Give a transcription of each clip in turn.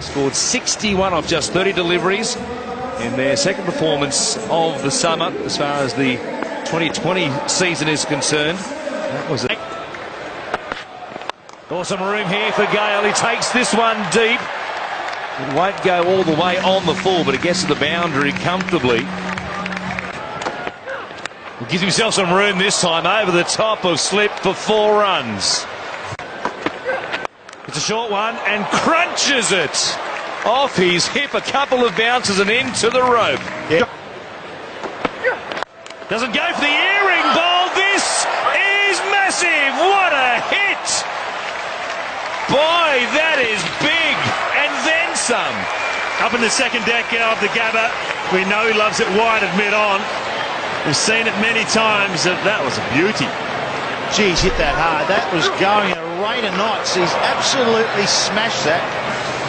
Scored 61 off just 30 deliveries in their second performance of the summer as far as the 2020 season is concerned. That was it. Awesome room here for Gale. He takes this one deep. It won't go all the way on the full, but it gets to the boundary comfortably. He gives himself some room this time over the top of slip for 4 runs. It's a short one and crunches it off his hip. A couple of bounces and into the rope. Yeah. Doesn't go for the earring ball. This is massive. What a hit. Boy, that is big. And then some. Up in the second deck of the Gabba. We know he loves it wide of mid-on. We've seen it many times. That was a beauty. Geez, hit that hard. That was going at a rate of knots. He's absolutely smashed that.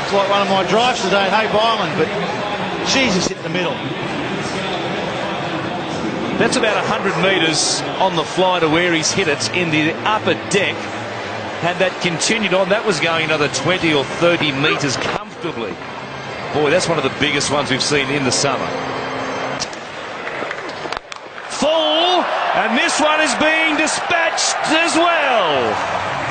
It's like one of my drives today at Hope Island, but Jesus hit the middle. That's about 100 metres on the fly to where he's hit it in the upper deck. Had that continued on, that was going another 20 or 30 metres comfortably. Boy, that's one of the biggest ones we've seen in the summer. Full, and this one is being dispatched as well.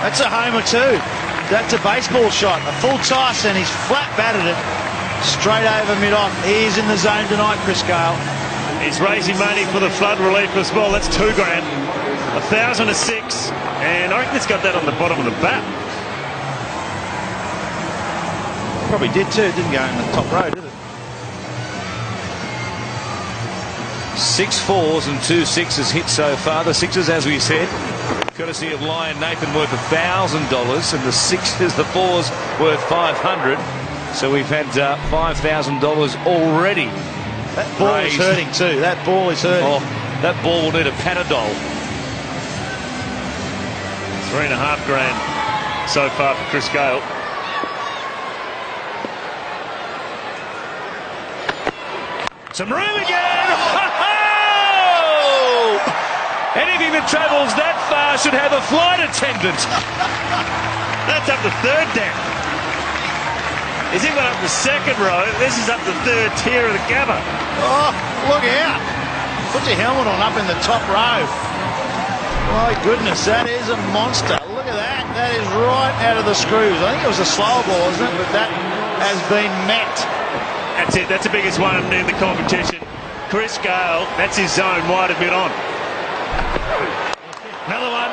That's a homer too. That's a baseball shot. A full toss, and he's flat batted it straight over mid-on. He is in the zone tonight, Chris Gale. He's raising money for the flood relief as well. That's $2 grand. 1,006, and I reckon it's got that on the bottom of the bat. Probably did too. It didn't go in the top row, did it? 6 4s and 2 6s hit so far. The 6s, as we said, courtesy of Lion Nathan, worth $1,000, and the 6s, the 4s, worth $500. So we've had $5,000 already. That ball is hurting too. That ball is hurting. Oh, that ball will need a Panadol. $3.5 grand so far for Chris Gale. Some room again. Anything that travels that far should have a flight attendant. That's up the third deck. He's even up the second row. This is up the third tier of the Gabba. Oh, look out. Put your helmet on up in the top row. My goodness, that is a monster. Look at that. That is right out of the screws. I think it was a slow ball, isn't it? But that has been met. That's it. That's the biggest one in the competition. Chris Gale, that's his zone, wide of mid-on. Another one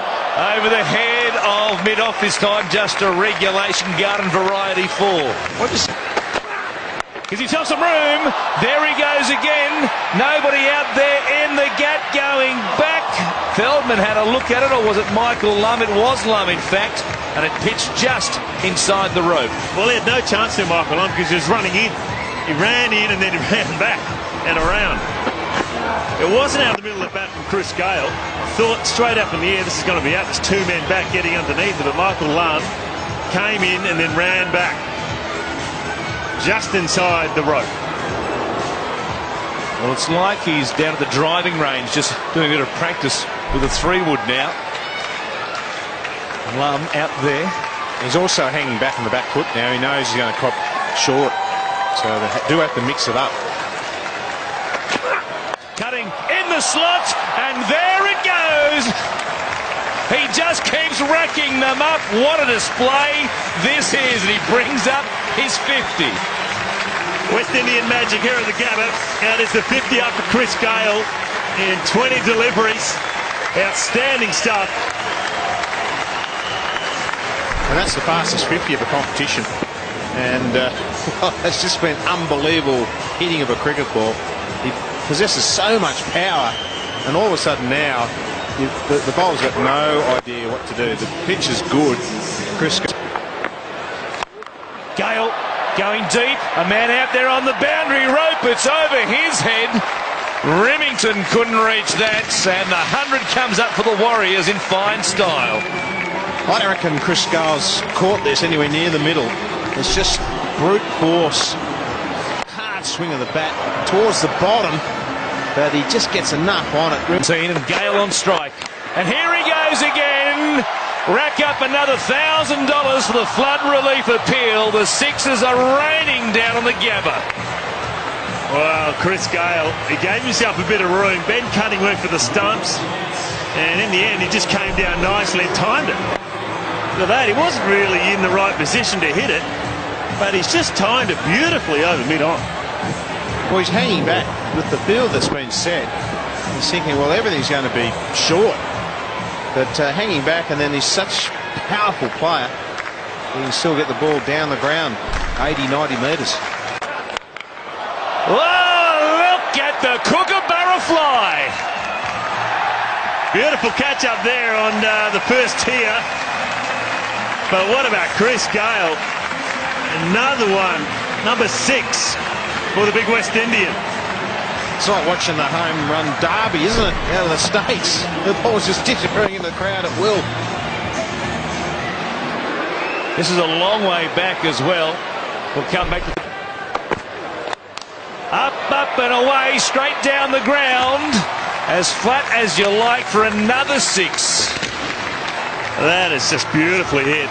over the head of mid-off this time. Just a regulation garden variety 4. Gives himself some room. There he goes again. Nobody out there in the gap going back. Feldman had a look at it, or was it Michael Lum? It was Lum, in fact, and it pitched just inside the rope. Well, he had no chance to, Michael Lum, because he was running in. He ran in and then he ran back and around. It wasn't out of the middle of the bat from Chris Gale. Thought straight up in the air, this is going to be out. There's 2 men back getting underneath it, but Michael Lum came in and then ran back just inside the rope. Well, it's like he's down at the driving range, just doing a bit of practice with a 3-wood now. Lum out there. He's also hanging back on the back foot now. He knows he's going to crop short, so they do have to mix it up. Cutting in the slot, and there it goes. He just keeps racking them up. What a display this is, and he brings up his 50. West Indian magic here at the Gabba. And it's the 50 up for Chris Gale in 20 deliveries. Outstanding stuff. And that's the fastest 50 of the competition. And well, it's just been unbelievable hitting of a cricket ball. He possesses so much power, and all of a sudden now the bowler's got no idea what to do. The pitch is good. Chris Gale going deep. A man out there on the boundary rope. It's over his head. Remington couldn't reach that, and the 100 comes up for the Warriors in fine style. I don't reckon Chris Gale's caught this anywhere near the middle. It's just brute force. Hard swing of the bat towards the bottom, but he just gets enough on it. And Gale on strike. And here he goes again. rack up another $1,000 for the flood relief appeal. The Sixers are raining down on the Gabba. Well, Chris Gale, he gave himself a bit of room. Ben Cunning went for the stumps, and in the end, he just came down nicely and timed it. Look at that, he wasn't really in the right position to hit it, but he's just timed it beautifully over mid-on. Well, he's hanging back with the field that's been set. He's thinking, well, everything's going to be short. But hanging back, and then he's such a powerful player, he can still get the ball down the ground 80, 90 metres. Oh, look at the Kookaburra fly. Beautiful catch up there on the first tier. But what about Chris Gale? Another one, number 6 for the big West Indian. It's like watching the home run derby, isn't it, out of the States? The ball's just disappearing in the crowd at will. This is a long way back as well. We'll come back to up and away, straight down the ground, as flat as you like for another 6. That is just beautifully hit.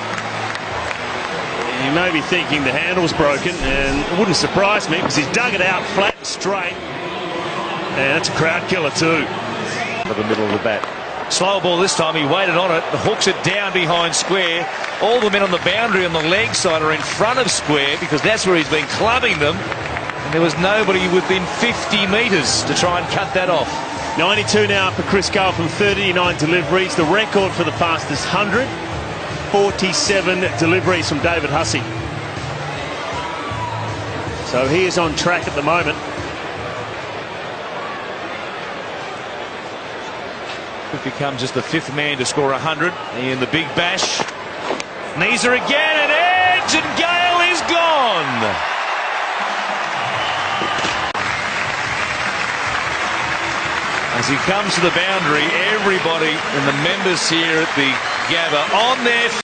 You may be thinking the handle's broken, and it wouldn't surprise me because he's dug it out flat and straight. And that's a crowd killer too. For the middle of the bat. Slow ball this time, he waited on it, hooks it down behind square. All the men on the boundary on the leg side are in front of square because that's where he's been clubbing them. And there was nobody within 50 metres to try and cut that off. 92 now for Chris Gale from 39 deliveries. The record for the fastest 100. 47 deliveries from David Hussey. So he is on track at the moment. Could become just the 5th man to score 100 in the Big Bash. Neeser again, an edge, and Gale is gone. As he comes to the boundary, everybody and the members here at the Gabba on their